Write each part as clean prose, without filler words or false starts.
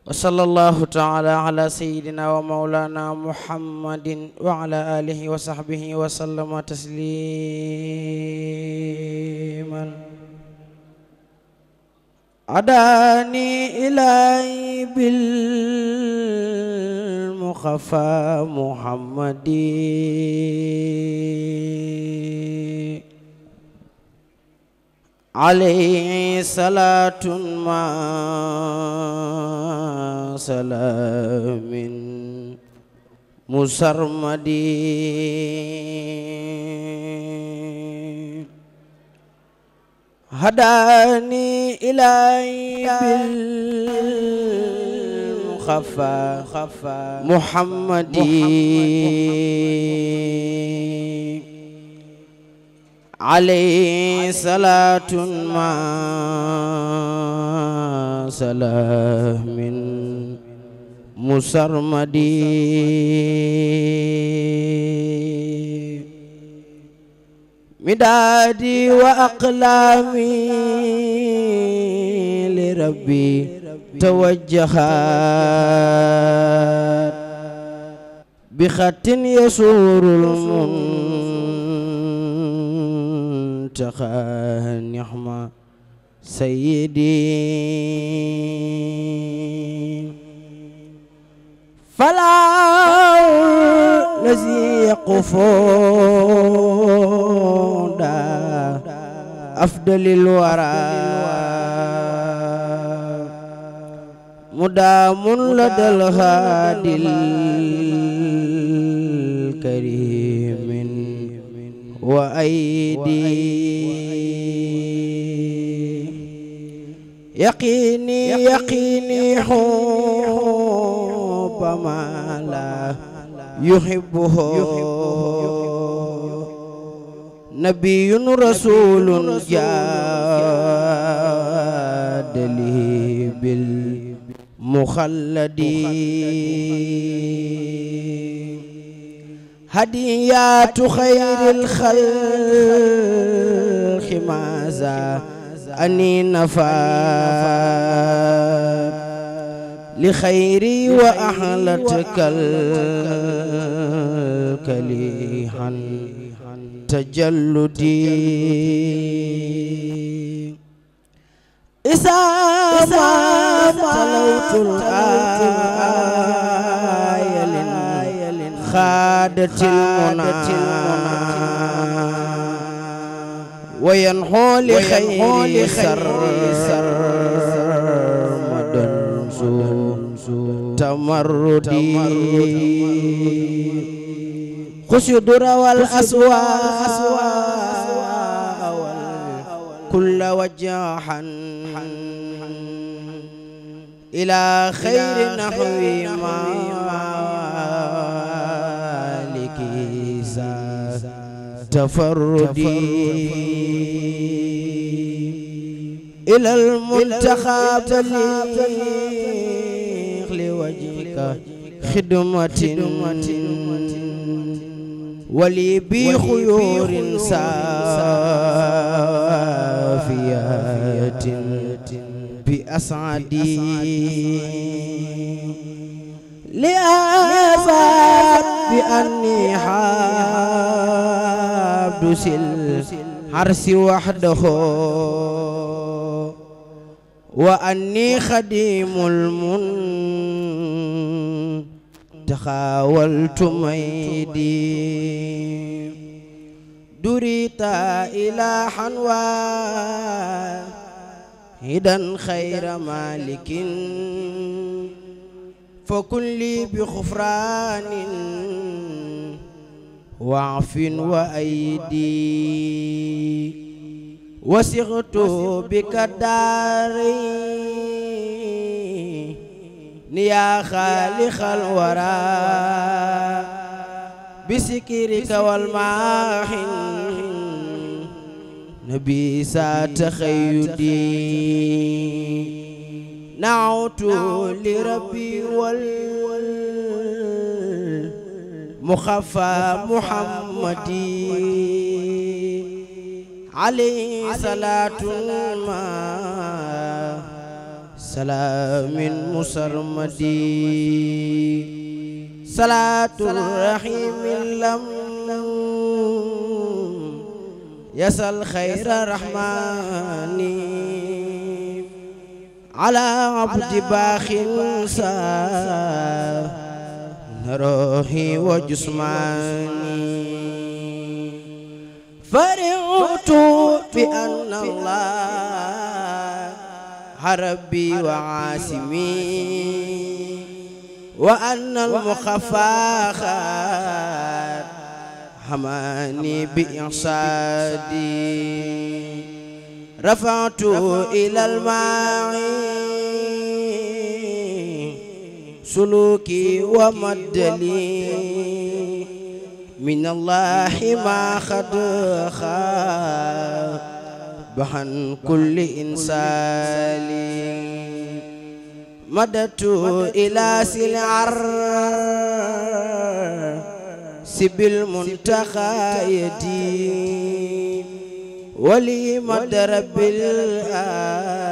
وصلى الله تعالى على سيدنا ومولانا محمد وعلى آله وصحبه وسلم تسليما أداني إلهي بالمخفى محمدي عليه صلاة مع سلام مسرمدي هداني إلهي بالمخفى محمدي عليه صلاة مع سلام مسرمدي مدادي وأقلامي لربي توجهات بخط يسور المنتقى نعمة سيدي فلا الذي يقفون أفضل الورى مدام لدى الهادي الكريم وأيدي يقيني حب ما لا يحبه نبي رسول جاد لي بالمخلد هديات خير الخلق ماذا أني نفات لخيري وأحلتك الكليحا تجلدي إذا ما تلوت الآية خادت المنى وينحو لخير مدن تمردي خش الدر والأسواء كل وجاحا إلى خير نحو مالك تفردي إلى المنتخى بليغ لوجهك خدمة ولي بخيور صافيات بأسعدي لأثبت بأني عبد العرش وحده وأني خديم تخاولت ميدي دريت إلى حنوى هدى خير مالك فكن لي بغفران وعف وأيدي وسغت بك الداري يا خالق الورى بسكرك والماحن نبي سات خيدي نعوت لربي والمخفى محمدي عليه صلاة ما سلام مسرمدي صلاة الرحيم لم يسل خير رحماني على عبد باخ روحي وجسماني فرحت بأن الله ربي وعاصمي وأن المخفى خار حماني بإحسادي رفعت إلى الماء سلوكي ومدلي من الله ما خد بحن كل إنسان مددت إلى سلعر سبل منتقى يدي ولي مدرب الآج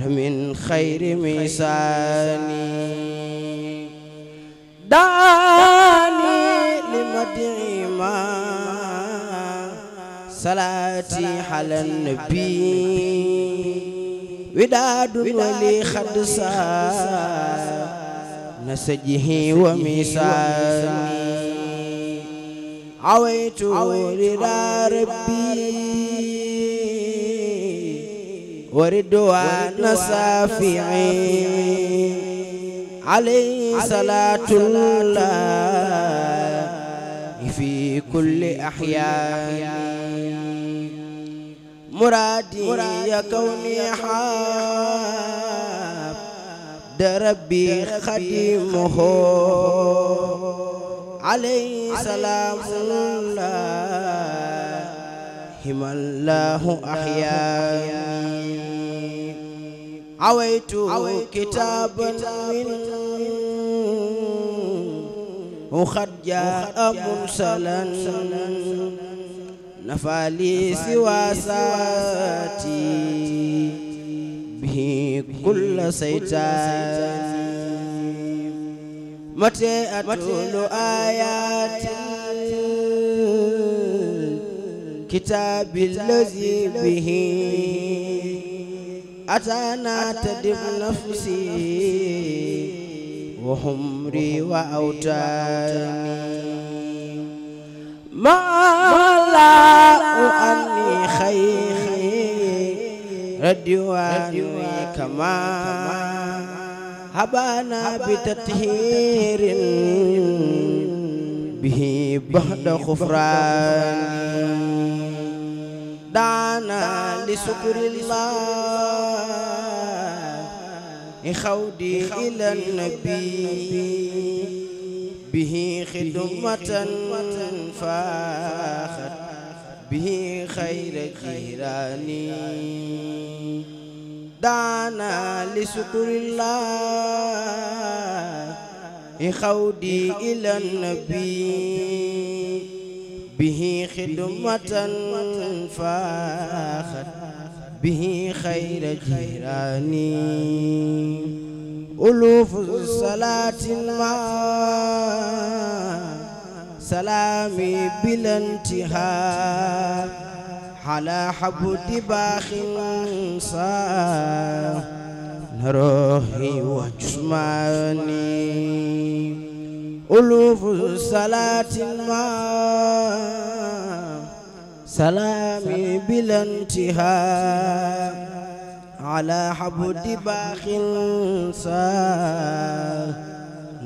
من خير ميساني داني لمدعي ما صلاتي على النبي وداد ولي خدسا نسجه وميساني عويت رضا ربي وردوان صافعي عليه صلاة الله في كل أحيان مرادي يا كوني حاب دربي خديمه عليه سلام الله هم الله أحياني عويت كتابا وقد جاء مرسلا نفى لي سوى ساتي به كل سيتان متى أتلو آيات الكتاب الذي به أتانا تدب نفسي وحمري وأوتاني ما لا أني خير ردواني كما هبانا بتطهير به بعد غفران دعنا لشكر الله خودي إلى النبي به خدمة فاخت به خير جيراني دعنا لشكر الله خودي إلى النبي به خدمة فاخت به خير جيراني ألوف الصلاة مع سلامي بلا انتهاء على حبد باخ صار روحي وجسماني ألوف الصلاة مع سلامي بلا انتهاء على حبد باخ صار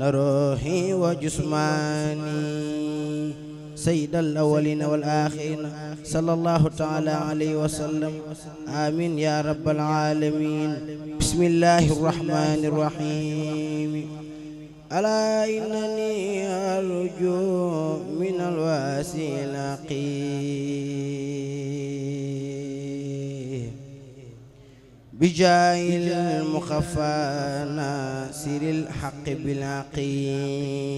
روحي وجسماني سيد الأولين والآخرين صلى الله تعالى عليه وسلم آمين يا رب العالمين. بسم الله الرحمن الرحيم. ألا إنني أرجو من الواسع العقيم بجاه المخفى ناصر الحق بالعقيم.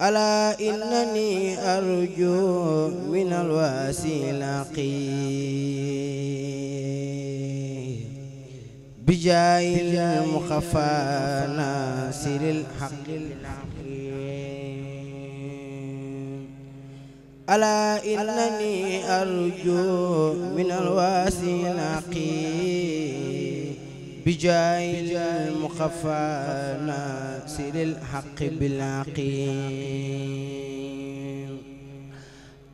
ألا إنني أرجو من الواسع العقيم بجاه المخفى ناصر الحق ألا إنني أرجو من الواسي نقي بجاه المخفى ناصر الحق بالعقيم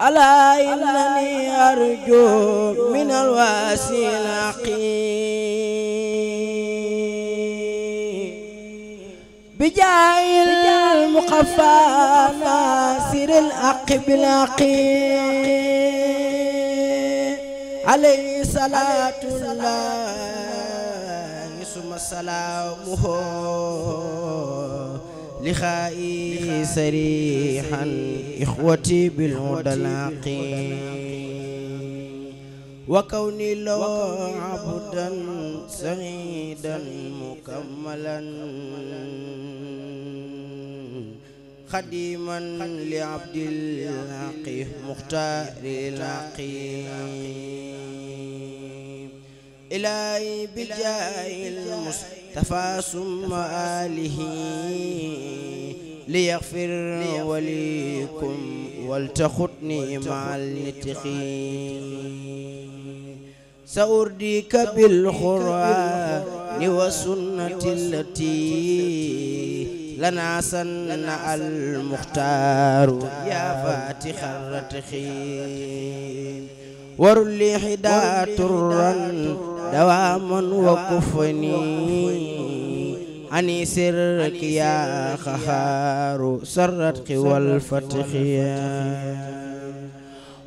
ألا إنني أرجو من الواسي نقي بجاه المخفى ناصر الحق بالعقيم عليه صلاة الله ثم سلامه لخائي سريحا إخوتي بالهدى العقيم وكوني له عبدا سعيدا مكملا خديما لعبد الحق مختار العقيم إلهي بجاه المصطفى ثم آله ليغفر وليكم ولتخطني مع المتقين سأرديك بالقرآن والسنة التي لنا سنة المختار يا فاتح الرتخين ورلي حدا ترا دواما وكفني عني سرك يا خخار سرتك والفتخ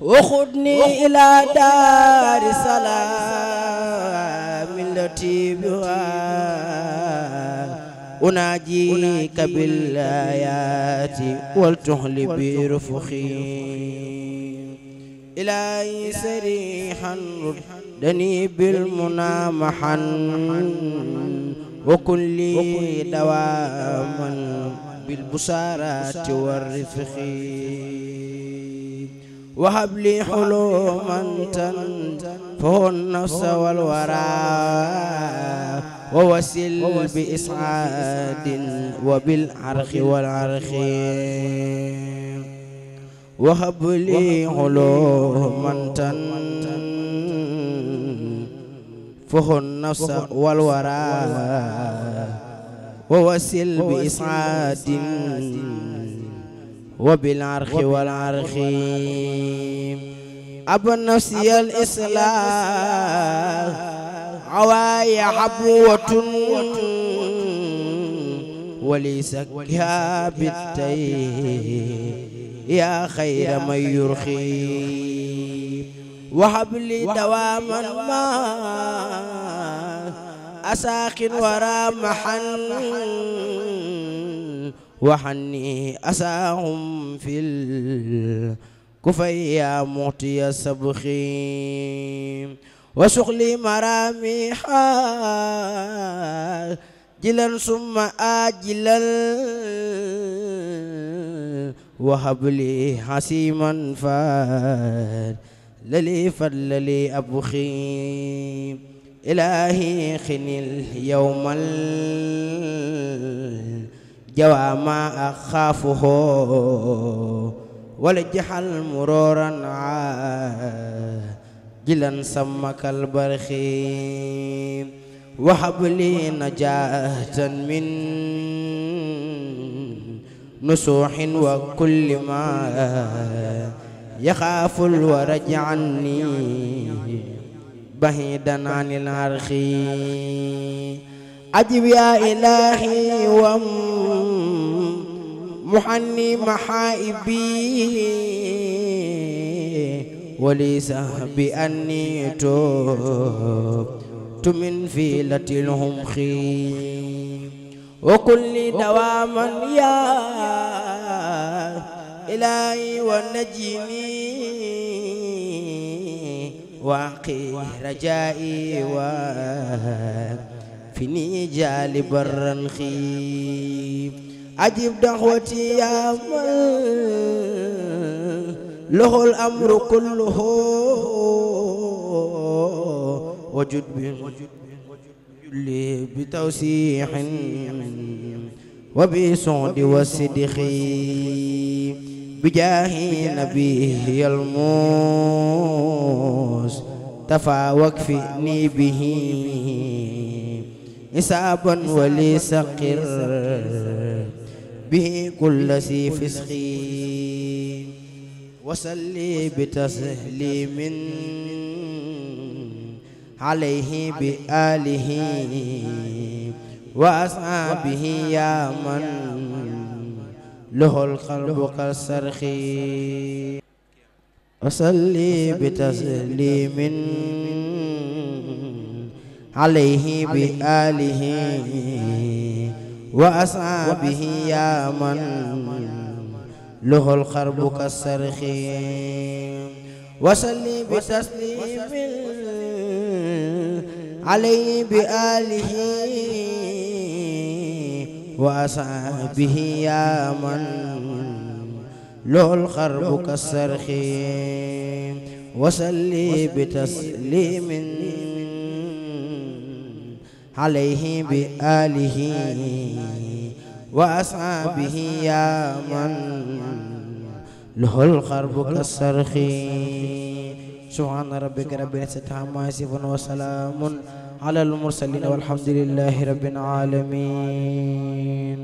وخذني إلى دار سلام التي بها أناجيك بالآيات ولتحل برفخي إلهي سريحا ردني بالمنى محا وكن لي دواما بالبصارات والرفق وهب لي حلوما تنفه النفس والورى ووسل بإسعاد وبالعرخ والعرخ وهب لي علوما تنفه النفس والورى ووسل بإسعاد وبالعرخ والعرخ أبو النفسي الإصلاح عواي حبوة وليسكها بالتي يا خير من يرخي وهب لي دواما ما أساق ورامحا وحني أساهم في الكفي يا معطي السبخي وسخلي مراميحا جلا ثم آجلا وهب لي حسيما فاد للي فضل لي أبخي إلهي خني اليوم الجوى ما أخافه ولجحل مرورا جلا سمك البرخي وهب لي نجاة من نصوح وكل ما يخاف الورج عني بعيدا عن العرخ أجب يا إلهي ومحني محائبي وليس بأني توبت من فيلة الهمخ وكل دواما يا إلهي ونجني واقي رجائي وفني جالب الرنخي أجب دعوتي يا من له الأمر كله وجد julli bi tawsiixin wa bi suudi wa sidixi bi jaahi nabiyil mustafa wakfini bihi isaaban wali saqir bihi kulla si fisqi wasalli bi taslimin alayhi bi alihi wa ashabihi ya man lahul qalbu kasarxi wasalli bi taslimin alayhi bi alihi wa ashabihi ya man lahul qalbu kasarxi wasalli bi taslimin alayhi bi alihi wa ashabihi ya man lahul qalbu kasarxi wasalli bi taslimin alayhi bi alihi wa ashabihi ya man lahul qalbu kasarxi subhaana rabbika rabbil izzati ammaa yasifuun wa salaamun alal mursaliin walhamdulillaahi rabbil aalamiin.